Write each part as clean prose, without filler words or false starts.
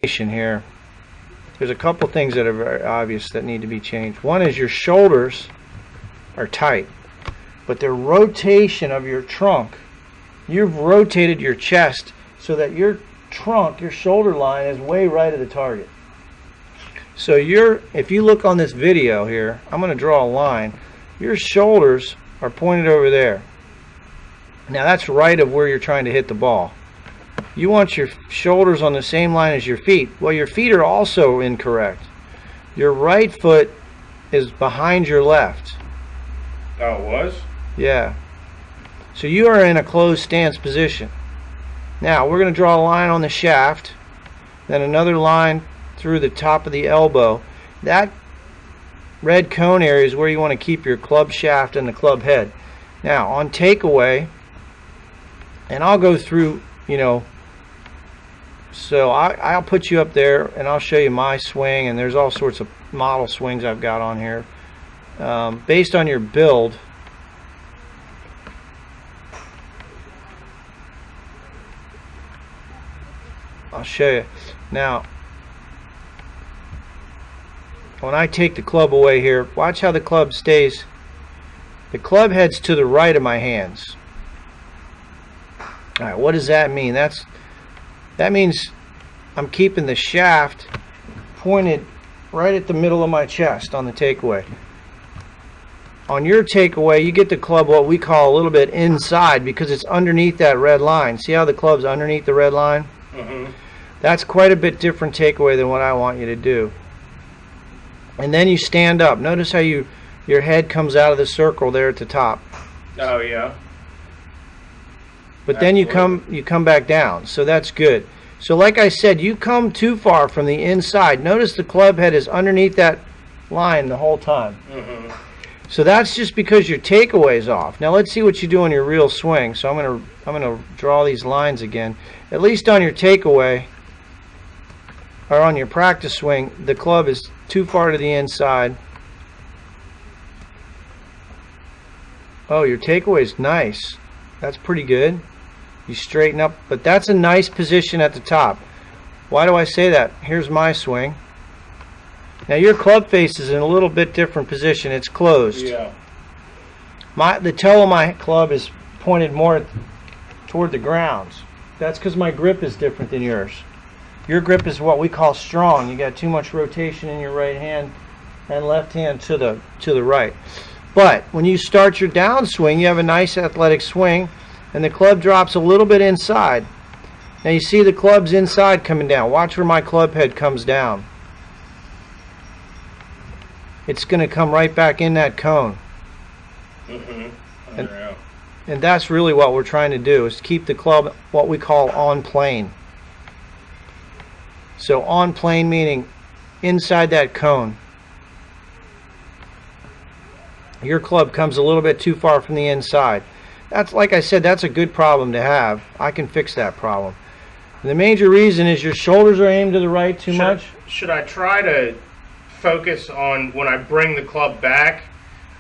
here. There's a couple things that are very obvious that need to be changed. One is your shoulders are tight, but the rotation of your trunk, you've rotated your chest so that your trunk, your shoulder line is way right of the target. So if you look on this video here, I'm going to draw a line. Your shoulders are pointed over there. Now that's right of where you're trying to hit the ball. You want your shoulders on the same line as your feet. Well, your feet are also incorrect. Your right foot is behind your left. Oh, it was? Yeah. So you are in a closed stance position. Now we're going to draw a line on the shaft, then another line through the top of the elbow. That red cone area is where you want to keep your club shaft and the club head. Now on takeaway, and I'll go through, so I'll put you up there and I'll show you my swing, and there's all sorts of model swings I've got on here based on your build. I'll show you. Now when I take the club away here, watch how the club stays. The club head's to the right of my hands. Alright, what does that mean? That means I'm keeping the shaft pointed right at the middle of my chest on the takeaway. On your takeaway, you get the club what we call a little bit inside because it's underneath that red line. See how the club's underneath the red line? Mm-hmm. That's quite a bit different takeaway than what I want you to do. And then you stand up. Notice how your head comes out of the circle there at the top. Oh yeah. But then you come back down. So that's good. So like I said, you come too far from the inside. Notice the club head is underneath that line the whole time. Mm-hmm. So that's just because your takeaway is off. Now let's see what you do on your real swing. So I'm gonna draw these lines again. At least on your takeaway or on your practice swing, the club is too far to the inside. Oh, your takeaway is nice. That's pretty good. You straighten up, but that's a nice position at the top. Why do I say that? Here's my swing. Now your club face is in a little bit different position. It's closed. Yeah. The toe of my club is pointed more toward the ground. That's because my grip is different than yours. Your grip is what we call strong. You got too much rotation in your right hand and left hand to the right. But when you start your downswing, you have a nice athletic swing, and the club drops a little bit inside. Now you see the club's inside coming down. Watch where my club head comes down. It's going to come right back in that cone. Mm-hmm. And that's really what we're trying to do, is keep the club what we call on plane. So on plane meaning inside that cone. Your club comes a little bit too far from the inside. That's, like I said, that's a good problem to have. I can fix that problem. And the major reason is your shoulders are aimed to the right too much. Should I try to focus on when I bring the club back?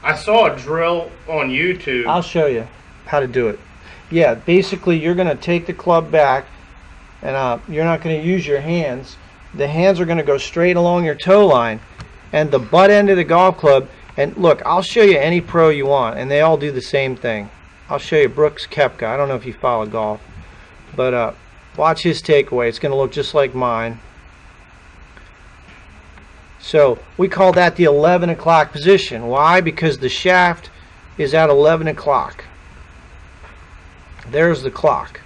I saw a drill on YouTube. I'll show you how to do it. Yeah, basically you're going to take the club back, and you're not going to use your hands. The hands are going to go straight along your toe line, and the butt end of the golf club. And look, I'll show you any pro you want, and they all do the same thing. I'll show you Brooks Koepka. I don't know if you follow golf, but watch his takeaway. It's going to look just like mine. So we call that the 11 o'clock position. Why? Because the shaft is at 11 o'clock. There's the clock.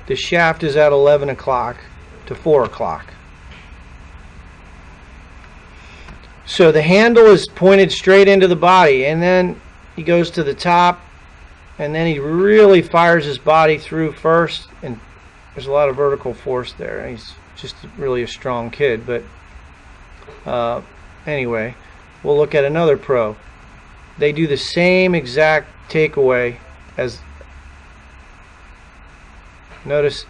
The shaft is at 11 o'clock to 4 o'clock. So the handle is pointed straight into the body, and then he goes to the top, and then he really fires his body through first, and there's a lot of vertical force there. He's just really a strong kid. But anyway, we'll look at another pro. They do the same exact takeaway as, notice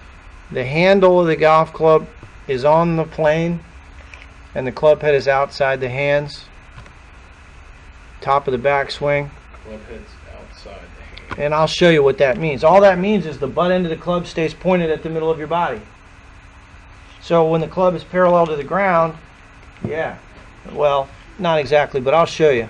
the handle of the golf club is on the plane, and the club head is outside the hands. Top of the backswing. Club head's outside the hand. And I'll show you what that means. All that means is the butt end of the club stays pointed at the middle of your body. So when the club is parallel to the ground, yeah, well, not exactly, but I'll show you.